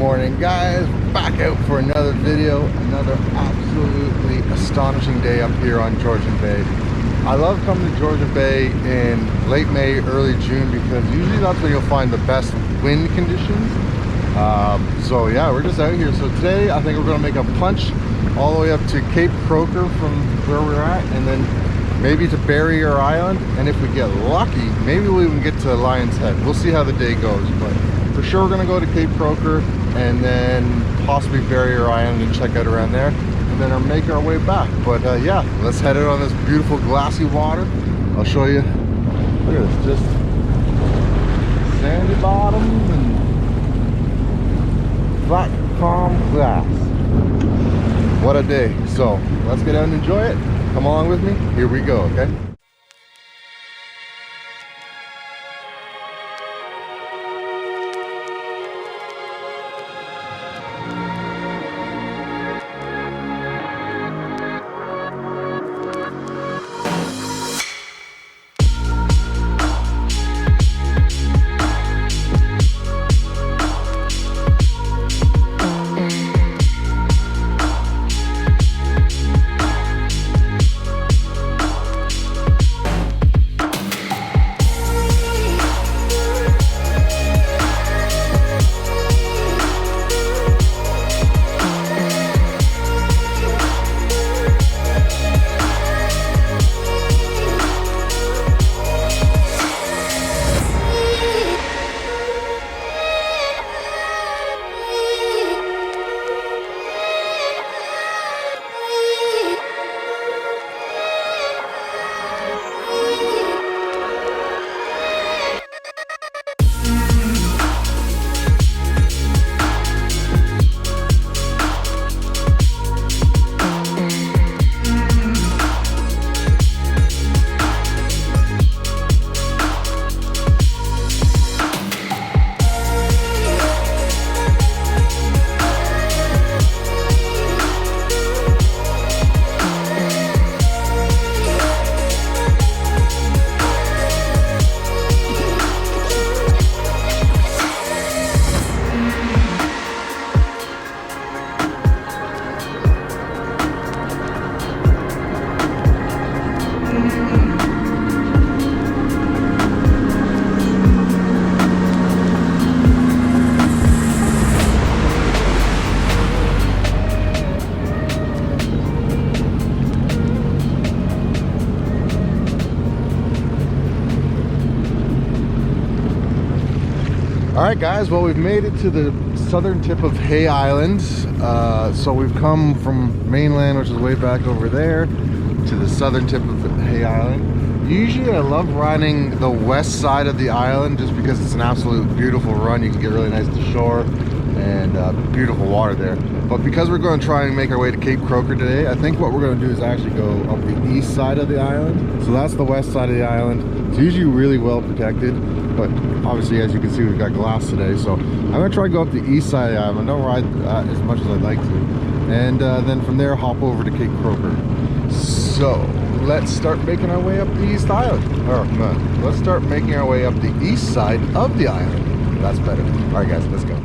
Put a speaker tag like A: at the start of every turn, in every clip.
A: morning, guys. We're back out for another video. Another absolutely astonishing day up here on Georgian Bay. I love coming to Georgian Bay in late May, early June, because usually that's when you'll find the best wind conditions. So yeah, we're just out here. So today I think we're going to make a punch all the way up to Cape Croker from where we're at, and then maybe to Barrier Island, and if we get lucky, maybe we'll even get to Lion's Head. We'll see how the day goes, but for sure we're gonna go to Cape Croker and then possibly Barrier Island and check out around there, and then make our way back. But yeah, let's head out on this beautiful glassy water. I'll show you. Look at this, just sandy bottoms and flat, calm glass. What a day. So let's get out and enjoy it. Come along with me. Here we go, okay? Alright guys, well, we've made it to the southern tip of Hay Island. So we've come from mainland, which is way back over there, to the southern tip of Hay Island. Usually I love riding the west side of the island just because it's an absolute beautiful run. You can get really nice to shore and beautiful water there. But because we're going to try and make our way to Cape Croker today, I think what we're going to do is actually go up the east side of the island. So that's the west side of the island. It's usually really well protected, but obviously, as you can see, we've got glass today. So I'm going to try and go up the east side of the island. Don't ride as much as I'd like to. And then from there, hop over to Cape Croker. So let's start making our way up the east island. Or no, let's start making our way up the east side of the island. That's better. All right, guys, let's go.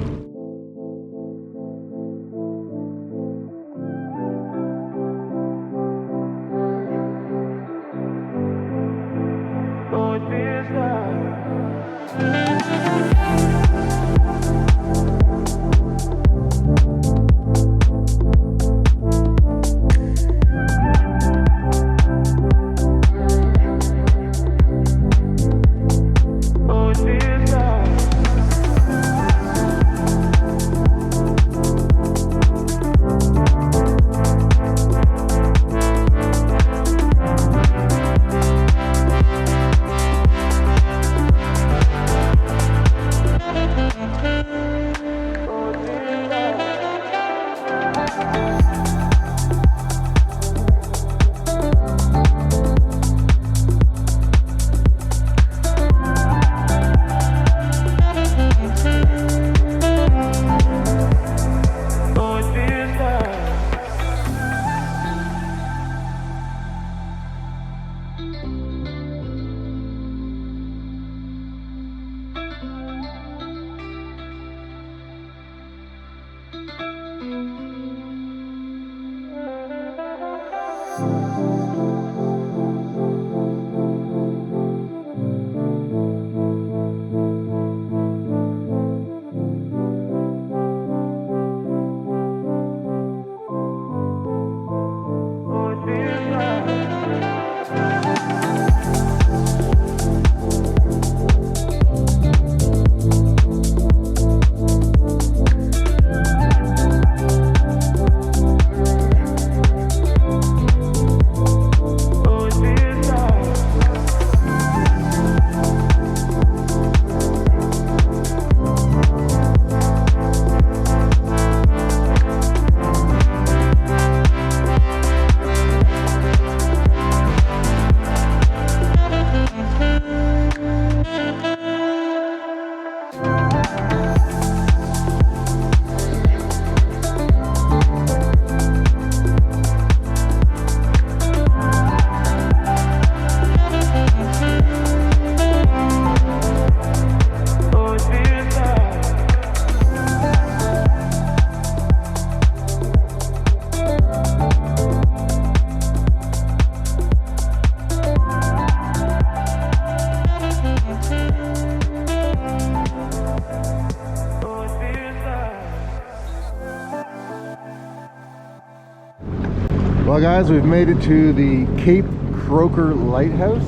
A: Well guys, we've made it to the Cape Croker Lighthouse.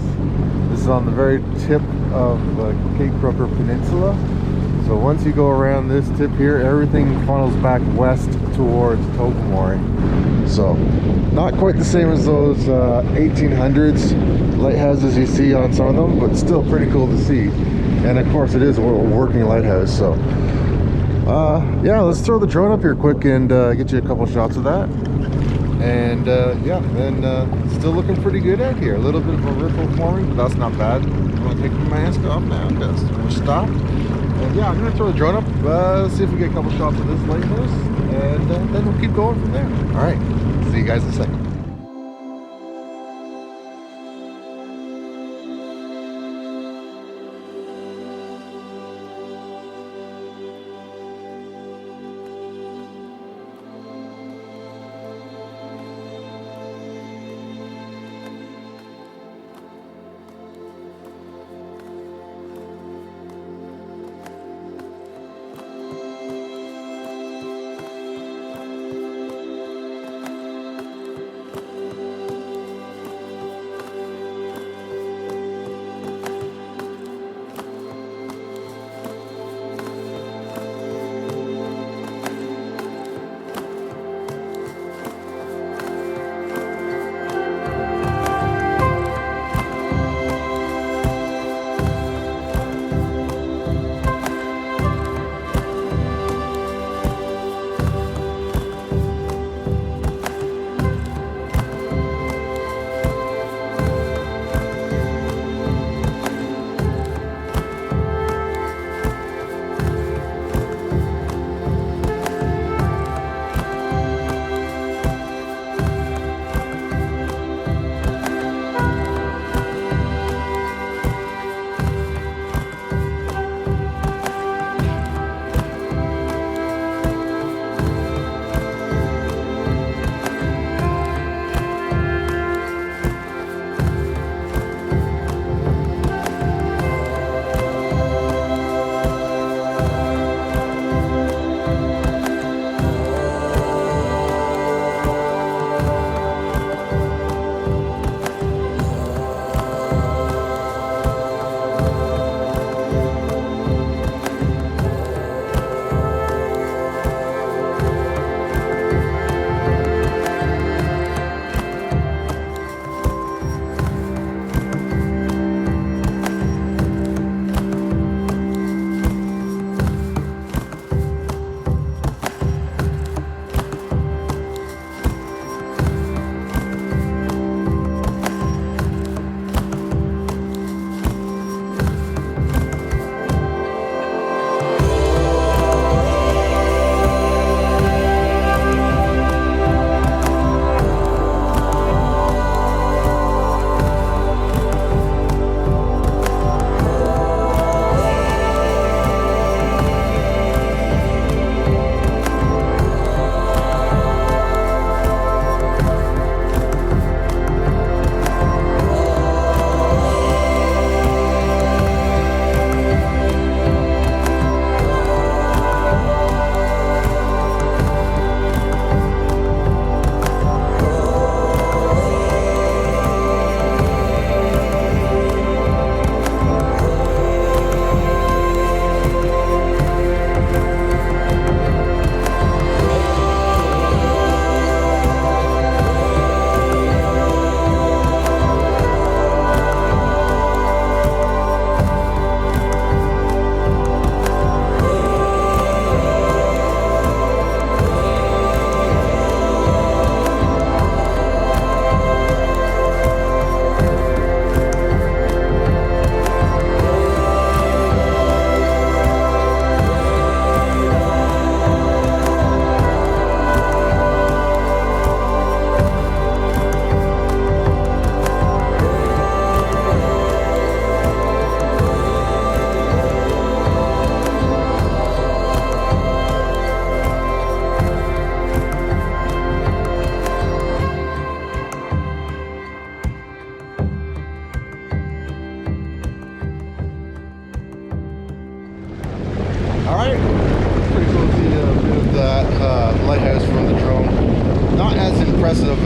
A: This is on the very tip of the Cape Croker Peninsula. So once you go around this tip here, everything funnels back west towards Tobermory. So not quite the same as those 1800s lighthouses you see on some of them, but still pretty cool to see. And of course it is a working lighthouse. So yeah, let's throw the drone up here quick and get you a couple shots of that. And yeah, and still looking pretty good out here. A little bit of a ripple forming, but that's not bad. I'm gonna take my mask off now because we're stopped. And yeah, I'm gonna throw the drone up, see if we get a couple shots of this lighthouse, and then we'll keep going from there. All right, see you guys in a second.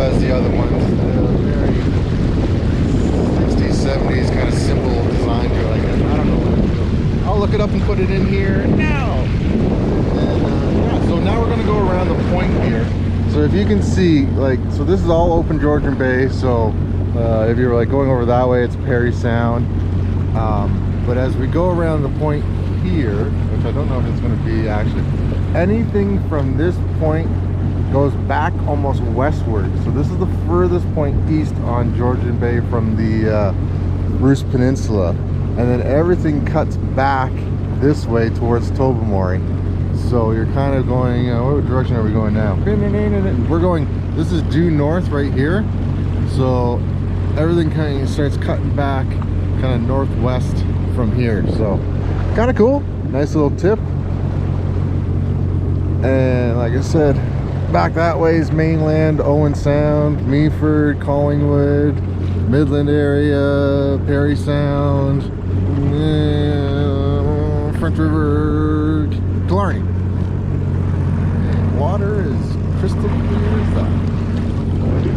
A: as the other ones. Very 60s, 70s kind of simple design to it, I guess. I don't know what to do. I'll look it up and put it in here now. And yeah, so now we're going to go around the point here. So if you can see, like, so this is all open Georgian Bay. So if you're like going over that way, it's Perry Sound. But as we go around the point here, which I don't know if it's going to be actually, anything from this point goes back almost westward. So this is the furthest point east on Georgian Bay from the Bruce Peninsula, and then everything cuts back this way towards Tobermory. So you're kind of going, what direction are we going now? We're going, this is due north right here. So everything kind of starts cutting back kind of northwest from here. So kind of cool, nice little tip. And like I said, back that way is mainland, Owen Sound, Meaford, Collingwood, Midland area, Perry Sound, French River, Killarney. Water is crystal clear as that.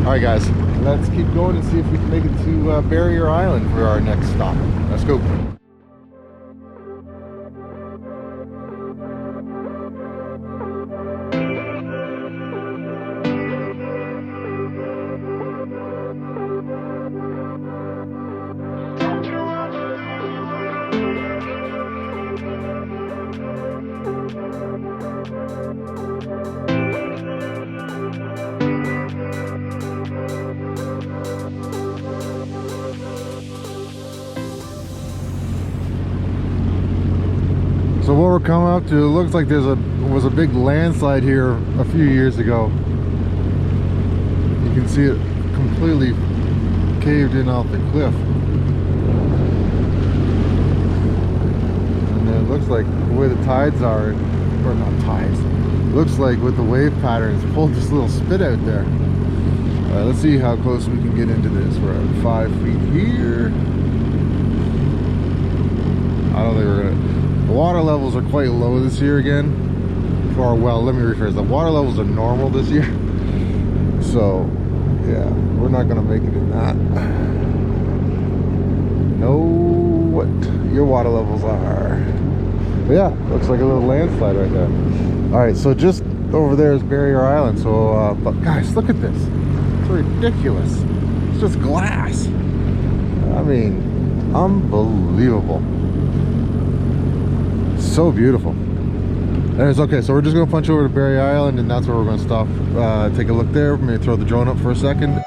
A: Alright guys, let's keep going and see if we can make it to Barrier Island for our next stop. Let's go. So what we're coming up to, it looks like was a big landslide here a few years ago. You can see it completely caved in off the cliff. And then it looks like the way the tides are, or not tides, it looks like with the wave patterns pulled this little spit out there. Alright, let's see how close we can get into this. We're at 5 feet here. I don't think we're gonna. The water levels are quite low this year again. Or, well, let me rephrase. The water levels are normal this year. So, yeah, we're not going to make it in that. Know what your water levels are. But yeah, looks like a little landslide right there. Alright, so just over there is Barrier Island. So, but guys, look at this. It's ridiculous. It's just glass. I mean, unbelievable. So beautiful. Anyways, okay, so we're just gonna punch over to Barrier Island, and that's where we're gonna stop, take a look there. Maybe throw the drone up for a second.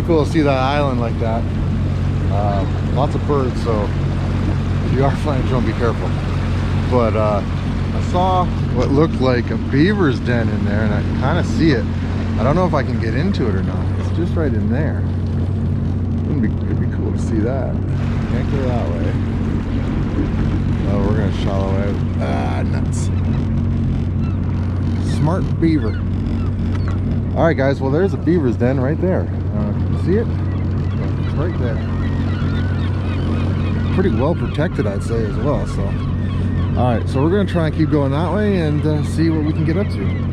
A: pretty cool to see that island like that. Lots of birds, so if you are flying a drone, be careful. But I saw what looked like a beaver's den in there, and I kind of see it. I don't know if I can get into it or not. It's just right in there. It'd be cool to see that. Can't go that way. Oh, we're gonna shallow out. Ah, nuts. Smart beaver. All right, guys. Well, there's a beaver's den right there. See it? It's right there. Pretty well protected, I'd say, as well. So, all right. So we're gonna try and keep going that way and see what we can get up to.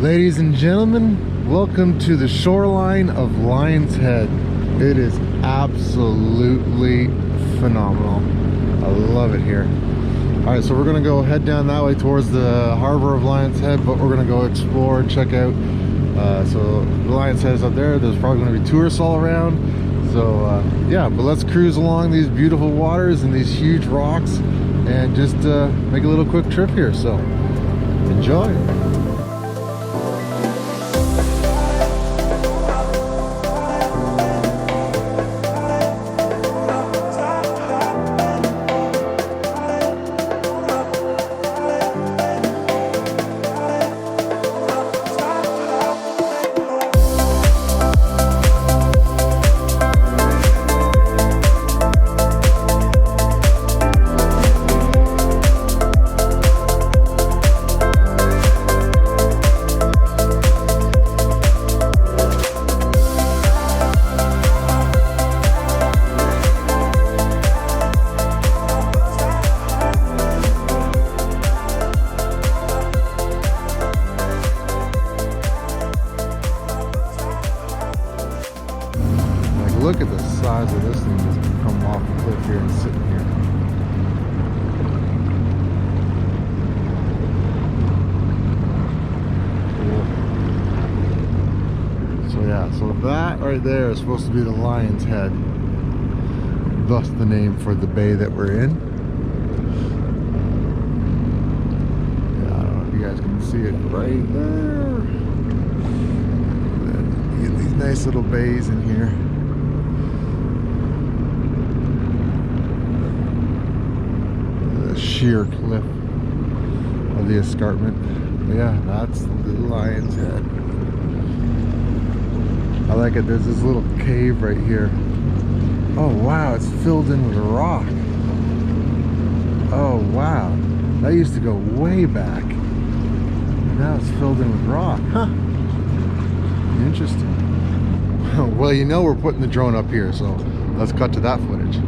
A: Ladies and gentlemen, welcome to the shoreline of Lion's Head. It is absolutely phenomenal. I love it here. All right, so we're gonna go head down that way towards the harbor of Lion's Head, but we're gonna go explore, check out. So the Lion's Head is up there. There's probably gonna be tourists all around. So yeah, but let's cruise along these beautiful waters and these huge rocks and just make a little quick trip here. So enjoy. Look at the size of this thing just come off the cliff here and sitting here. Cool. So yeah, so that right there is supposed to be the Lion's Head. Thus the name for the bay that we're in. Yeah, I don't know if you guys can see it right there. You get these nice little bays in here. Sheer cliff of the escarpment. But yeah, that's the Lion's Head. I like it. There's this little cave right here. Oh wow, it's filled in with rock. Oh wow, that used to go way back. Now it's filled in with rock. Huh. Interesting. Well, you know we're putting the drone up here, so let's cut to that footage.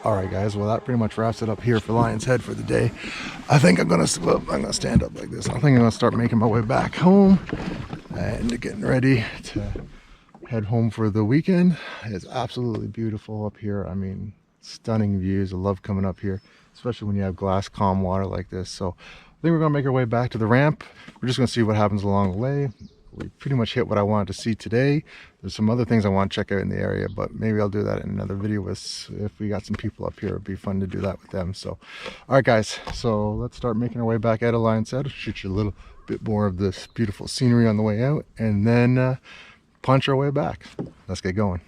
A: All right, guys. Well, that pretty much wraps it up here for Lion's Head for the day. I think I'm gonna stand up like this. I think I'm gonna start making my way back home and getting ready to head home for the weekend. It's absolutely beautiful up here. I mean, stunning views. I love coming up here, especially when you have glass calm water like this. So I think we're gonna make our way back to the ramp. We're just gonna see what happens along the way. We pretty much hit what I wanted to see today. There's some other things I want to check out in the area, but maybe I'll do that in another video if we got some people up here. It'd be fun to do that with them. So, all right, guys. So let's start making our way back out of Lion's Head. Shoot you a little bit more of this beautiful scenery on the way out, and then punch our way back. Let's get going.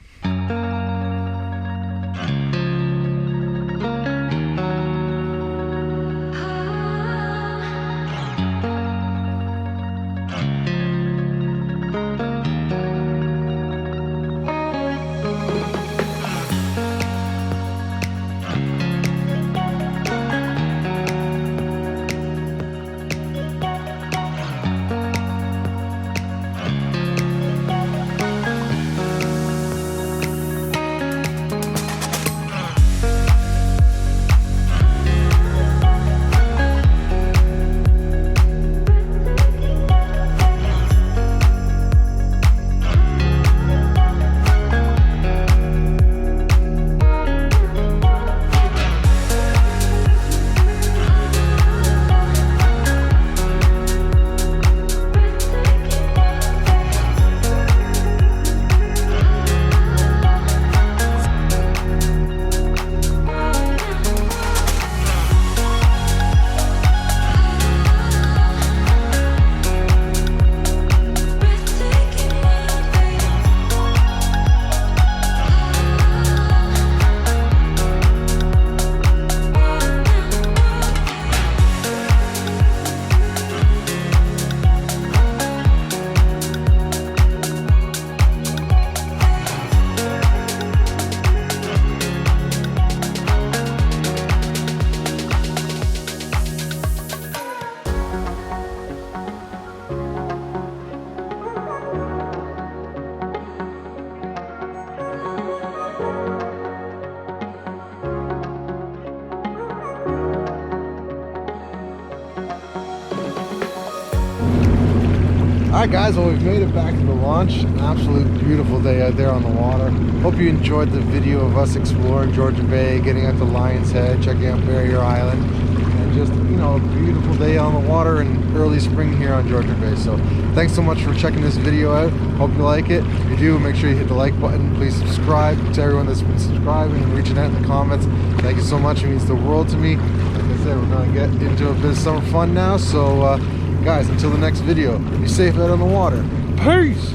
A: Alright guys, well, we've made it back to the launch. An absolute beautiful day out there on the water. Hope you enjoyed the video of us exploring Georgian Bay, getting out to Lion's Head, checking out Barrier Island, and just, you know, a beautiful day on the water in early spring here on Georgian Bay. So thanks so much for checking this video out. Hope you like it. If you do, make sure you hit the like button. Please subscribe to everyone that's been subscribing and reaching out in the comments. Thank you so much. It means the world to me. Like I said, we're going to get into a bit of summer fun now. So guys, until the next video, be safe out on the water. Peace!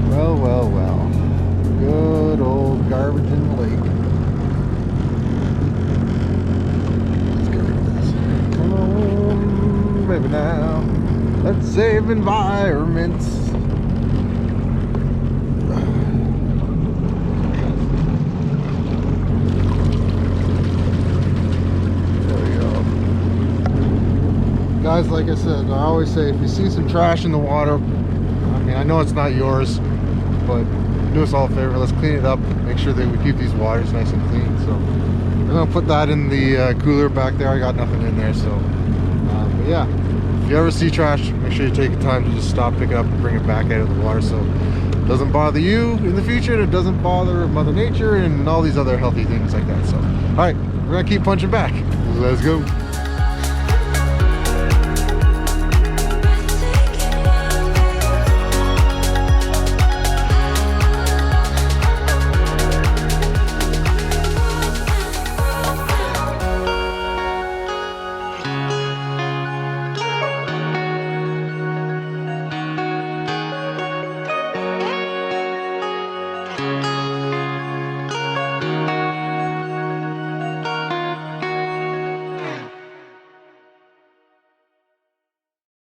A: Well, well, well. Good old garbage in the lake. Let's get rid of this. Come on, baby, now. Let's save environments. Guys, like I said, I always say, if you see some trash in the water, I mean, I know it's not yours, but do us all a favor, let's clean it up, make sure that we keep these waters nice and clean. So we're gonna put that in the cooler back there. I got nothing in there, so but yeah, if you ever see trash, make sure you take the time to just stop, pick it up, and bring it back out of the water so it doesn't bother you in the future, and it doesn't bother Mother Nature and all these other healthy things like that. So all right, we're gonna keep punching back. Let's go.